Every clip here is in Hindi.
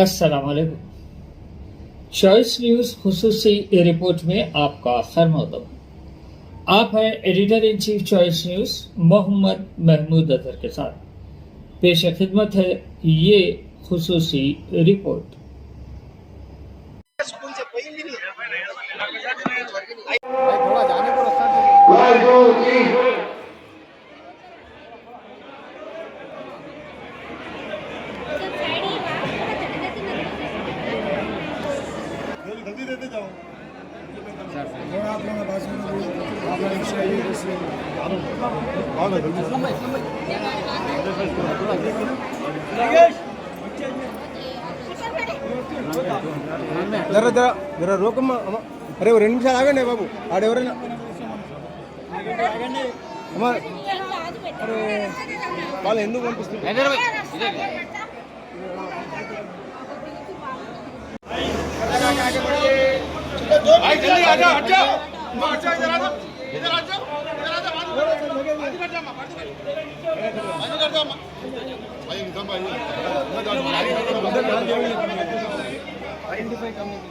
अस्सलाम वालेकुम। चॉइस न्यूज़ खुसूसी रिपोर्ट में आपका खैर मक़दम। आप हैं editor in chief Choice News Mohammad Mahmood Azhar के साथ। पेश खिदमत है ये खुसूसी रिपोर्ट। जल्दी देते जाओ। జర జర జర రోకమ్మ అమ్మ. అరే ఓ 2 నిమిషాలు ఆగండి బాబు. ఆడెవరైనా అమ్మ అరే వాళ్ళు ఎందుకు పంపిస్తున్నారు? भाई जल्दी आ जाओ, हट जाओ। हट जाओ, इधर आ जाओ, इधर आ जाओ, इधर आ जाओ, बाजू कर जाओ, बाजू कर जाओ। भाई एकदम भाई ना जाओ। ఐడెంటిఫై కమ్యూనిటీ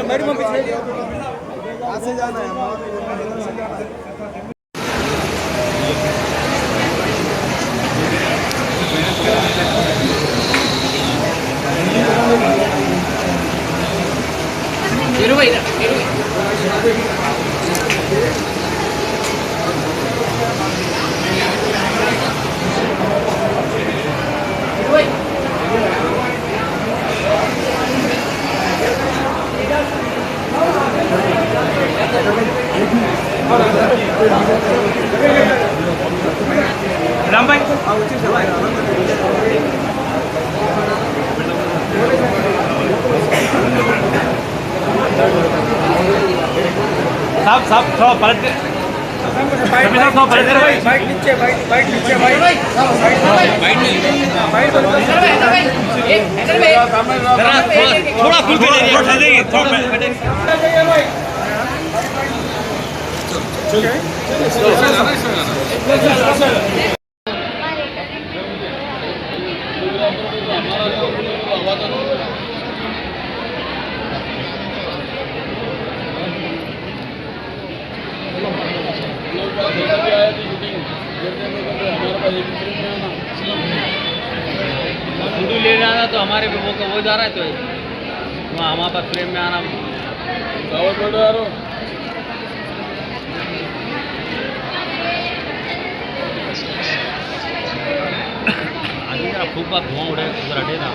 బయట పంపించండి. ఆసే జానా है राम भाई साहब साहब थोड़ा पलट के थोड़ा पलट के भाई बाइक नीचे बाइक नीचे बाइक थोड़ा खुल के ले देंगे थोड़ा वीडियो ले जाना तो हमारे पे वो जा रहा है तो वहाँ हमारे पास फ्रेम में आना आगे जरा खूब बात धुआं उड़े उधर हटे ना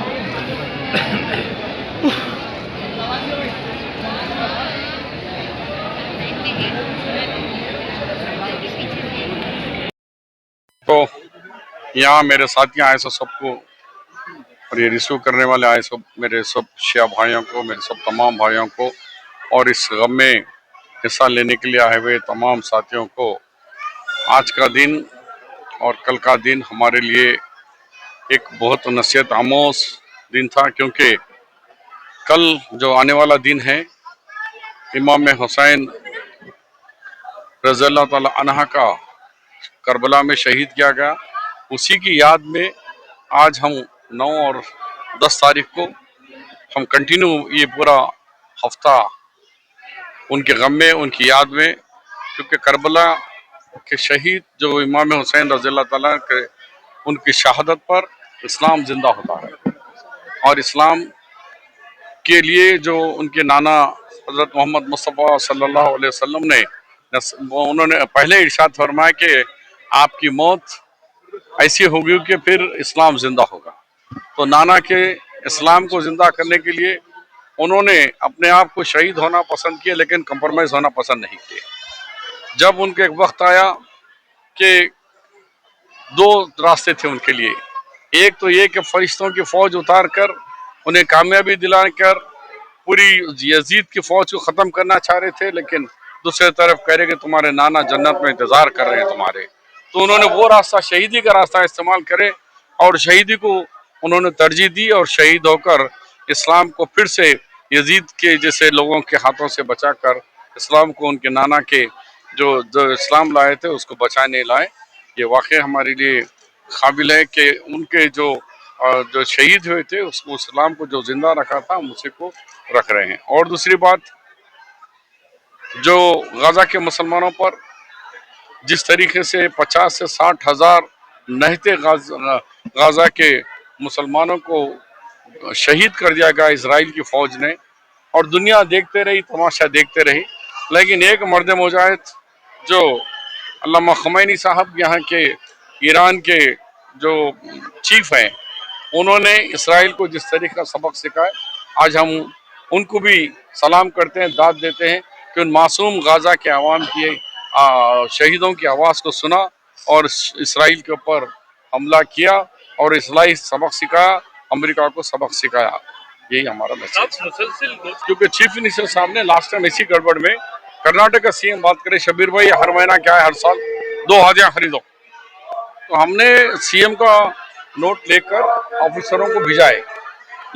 तो यहाँ मेरे साथी आए सो सबको और ये रिसीव करने वाले आए सब मेरे सब शिया भाइयों को, मेरे सब तमाम भाइयों को और इस गम में हिस्सा लेने के लिए आए हुए तमाम साथियों को आज का दिन और कल का दिन हमारे लिए एक बहुत नसीहत आमोज दिन था, क्योंकि कल जो आने वाला दिन है इमाम हुसैन रज़ियल्लाहु ताला अन्हा का करबला में शहीद किया गया, उसी की याद में आज हम 9 और 10 तारीख को हम कंटिन्यू ये पूरा हफ्ता उनके गम में, उनकी याद में, क्योंकि करबला के शहीद जो इमाम हुसैन रज़ियल्लाहु ताला के उनकी शहादत पर इस्लाम जिंदा होता है और इस्लाम के लिए जो उनके नाना हज़रत मोहम्मद मुस्तफ़ा सल्लल्लाहु अलैहि वसल्लम ने उन्होंने पहले इरशाद फरमाया कि आपकी मौत ऐसी होगी कि फिर इस्लाम जिंदा होगा। तो नाना के इस्लाम को जिंदा करने के लिए उन्होंने अपने आप को शहीद होना पसंद किया, लेकिन कंप्रोमाइज होना पसंद नहीं किया। जब उनके एक वक्त आया कि 2 रास्ते थे उनके लिए, एक तो ये कि फरिश्तों की फौज उतार कर उन्हें कामयाबी दिलाकर पूरी यजीद की फौज को ख़त्म करना चाह रहे थे, लेकिन दूसरी तरफ कह रहे कि तुम्हारे नाना जन्नत में इंतज़ार कर रहे हैं तुम्हारे। तो उन्होंने वो रास्ता, शहीदी का रास्ता इस्तेमाल करे और शहीदी को उन्होंने तरजीह दी और शहीद होकर इस्लाम को फिर से यजीद के जैसे लोगों के हाथों से बचाकर इस्लाम को उनके नाना के जो इस्लाम लाए थे उसको बचाने लाए। ये वाकई हमारे लिए काबिल है कि उनके जो शहीद हुए थे उसको इस्लाम को जो जिंदा रखा था हम उसी को रख रहे हैं। और दूसरी बात, जो गाजा के मुसलमानों पर जिस तरीके से 50 से 60 हजार नहते गाजा के मुसलमानों को शहीद कर दिया गया इजराइल की फौज ने, और दुनिया देखते रही, तमाशा देखते रही। लेकिन एक मर्द मुजाहिद जो अल्लामा ख़ुमैनी साहब यहाँ के ईरान के जो चीफ हैं, उन्होंने इसराइल को जिस तरीके का सबक सिखाया, आज हम उनको भी सलाम करते हैं, दाद देते हैं कि उन मासूम गाजा के अवाम की शहीदों की आवाज़ को सुना और इसराइल के ऊपर हमला किया और इसराइल सबक सिखाया, अमेरिका को सबक सिखाया। यही हमारा मैसेज है। क्योंकि चीफ मिनिस्टर साहब ने लास्ट टाइम इसी गड़बड़ में कर्नाटक का सीएम बात करे, शबीर भाई हर महीना क्या है, हर साल 2 हाथियां खरीदो, तो हमने सीएम का नोट लेकर ऑफिसरों को भिजाए,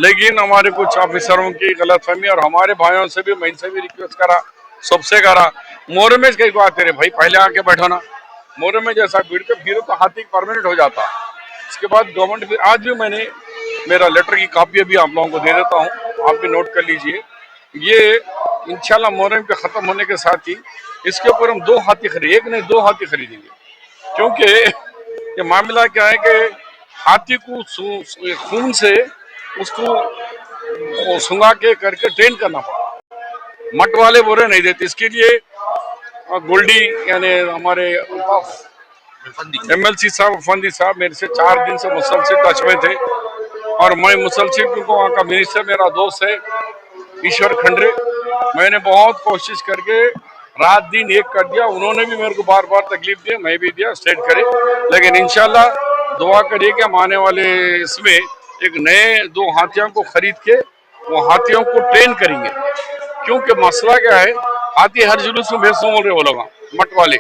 लेकिन हमारे कुछ ऑफिसरों की गलतफहमी और हमारे भाइयों से भी, मैं इनसे भी रिक्वेस्ट करा, सबसे करा, मोहर्रम में कई बात करे भाई पहले आके बैठो ना, मोहर्रम में जैसा भीड़ के फिर तो हाथी परमानेंट हो जाता। इसके बाद गवर्नमेंट फिर, आज भी मैंने मेरा लेटर की कॉपी अभी आप लोगों को दे देता हूँ, आप भी नोट कर लीजिए। ये इंशाल्लाह मोहर्रम के खत्म होने के साथ ही इसके ऊपर हम 2 हाथी खरीदेंगे, एक नहीं 2 हाथी खरीदेंगे, क्योंकि ये मामला क्या है कि हाथी को खून से उसको सुंगा के करके ट्रेन करना पड़ा, मट वाले बोरे नहीं देते। इसके लिए गोल्डी यानी हमारे MLC साहब, फंदी साहब मेरे से 4 दिन से मुसलसिल टच में थे, और मैं मुसलसिल क्योंकि वहाँ का मिनिस्टर मेरा दोस्त है ईश्वर खंडरे, मैंने बहुत कोशिश करके रात दिन एक कर दिया, उन्होंने भी मेरे को बार बार तकलीफ दी, मैं भी दिया, स्टेट करे, लेकिन इंशाल्लाह दुआ करिए कि हम आने वाले इसमें एक नए 2 हाथियों को खरीद के वो हाथियों को ट्रेन करेंगे। क्योंकि मसला क्या है, हाथी हर जुलूस में भेज बोल रहे वो लोग मट वाले,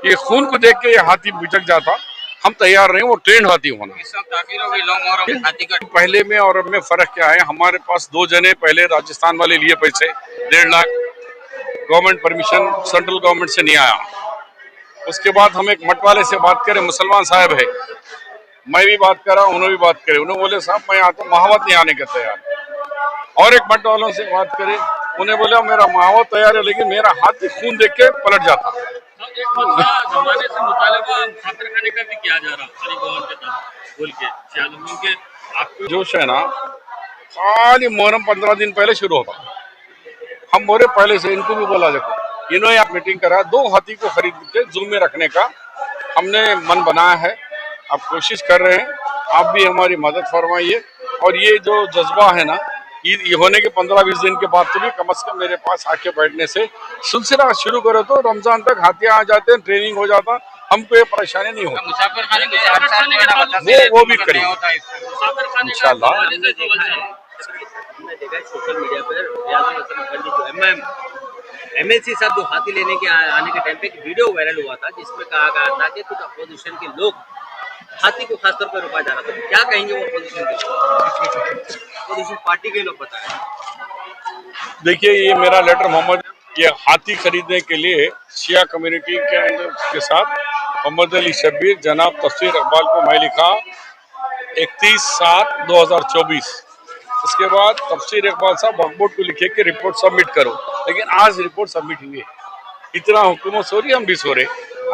ये खून को देख के ये हाथी बिचक जाता, हम तैयार नहीं, वो ट्रेन हाथी होना। पहले में और अब में फर्क क्या है, हमारे पास 2 जने पहले राजस्थान वाले लिए पैसे 1.5 lakh, government permission central government से नहीं आया। उसके बाद हम एक मट वाले से बात करें, मुसलमान साहब है, मैं भी बात करा, उन्होंने भी बात करे, उन्होंने बोले साहब मैं आता महावत नहीं आने के तैयार। और एक मट वालों से बात करे, उन्हें बोला मेरा महावत तैयार है, लेकिन मेरा हाथी खून देख के पलट जाता। जमाने से मुतालबा छात्रखाने का भी किया जा रहा बोल के आपको जोश है ना, खाली मुहर्रम 15 दिन पहले शुरू होता, हम बोले पहले से, इनको भी बोला देखो, इन्होंने आप मीटिंग करा, 2 हाथी को खरीद के जू में रखने का हमने मन बनाया है, आप कोशिश कर रहे हैं, आप भी हमारी मदद फरमाइए। और ये जो जज्बा है ना, ये होने के 15-20 दिन के बाद तो भी कम से कम मेरे पास आके बैठने से सिलसिला शुरू करो तो रमजान तक हाथियां आ जाते हैं, ट्रेनिंग हो जाता, हमको ये परेशानी नहीं होती, वो भी करेंगे इंशाल्लाह। सोशल मीडिया पर MLC साहब जो हाथी लेने के आने के टाइम पे एक वीडियो वायरल हुआ था जिसमें कहा गया था कि कुछ अपोजिशन के लोग हाथी को खासतौर पर रोका जा रहा था, तो क्या कहेंगे वो अपोजिशन पार्टी के लोग बताएं। देखिए, ये मेरा लेटर मोहम्मद, ये हाथी खरीदने के लिए शिया कम्युनिटी के साथ मोहम्मद अली शब्बीर जनाब तफसीर इकबाल को मैं लिखा 31/7/2024। इसके बाद तफसीर इकबाल साहब वक्फ बोर्ड को लिखे कि रिपोर्ट सबमिट करो, लेकिन आज रिपोर्ट सबमिट हुई है। इतना हुकूमत सो रही, हम भी सो रहे,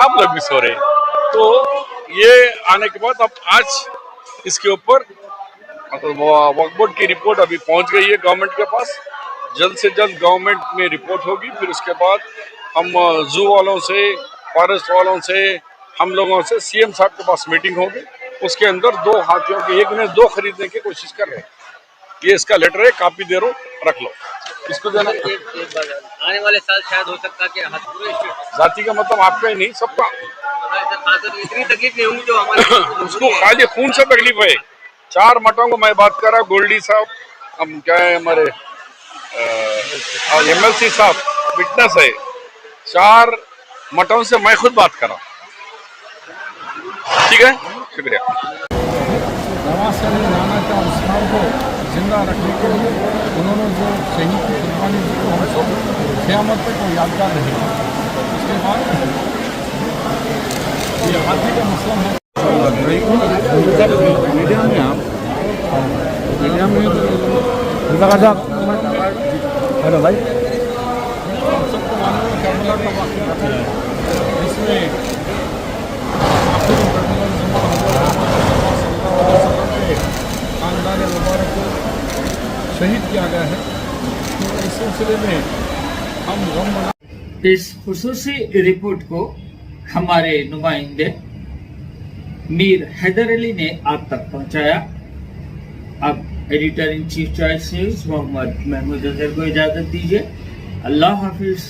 आप लोग भी सो रहे, तो ये आने के बाद अब आज इसके ऊपर मतलब वक्फ बोर्ड की रिपोर्ट अभी पहुंच गई है गवर्नमेंट के पास, जल्द से जल्द गवर्नमेंट में रिपोर्ट होगी, फिर उसके बाद हम जू वालों से, फॉरेस्ट वालों से, हम लोगों से सीएम साहब के पास मीटिंग होगी, उसके अंदर 2 हाथियों की, एक ने 2 खरीदने की कोशिश कर रहे हैं। ये इसका लेटर है, कॉपी दे रहा हूँ, रख लो, इसको देना। आने वाले साल शायद हो सकता है कि जाति का मतलब आपका ही नहीं, सबका, इतनी तकलीफ नहीं होगी जो हमारे उसको खाली खून से तकलीफ है। 4 मठों को मैं बात कर रहा, गोल्डी साहब, हम क्या है हमारे MLC साहब विटनेस है, 4 मठों से मैं खुद बात कर रहा हूँ। ठीक है, शुक्रिया। नवाज शरीफ नाना का इस्लाम को जिंदा रखने के लिए उन्होंने जो शहीद की कुर्बानी दी वो हम सब क़यामत तक वो यादगार रहेगा। उसके बाद ये हाथी का मसला है मीडिया में आप मीडिया में हेलो भाई हम सबको मालूम है करबला का वाक़या है जिसमें आखिरी कर्नल खानदान मुबारक को शहीद किया गया है। तो इस सिलसिले में हम गम मना इस खुसूसी रिपोर्ट को हमारे नुमाइंदे मीर हैदर अली ने आप तक पहुंचाया। अब editor in chief Choice News Mohammad Mahmood Azhar को इजाजत दीजिए। अल्लाह हाफिज।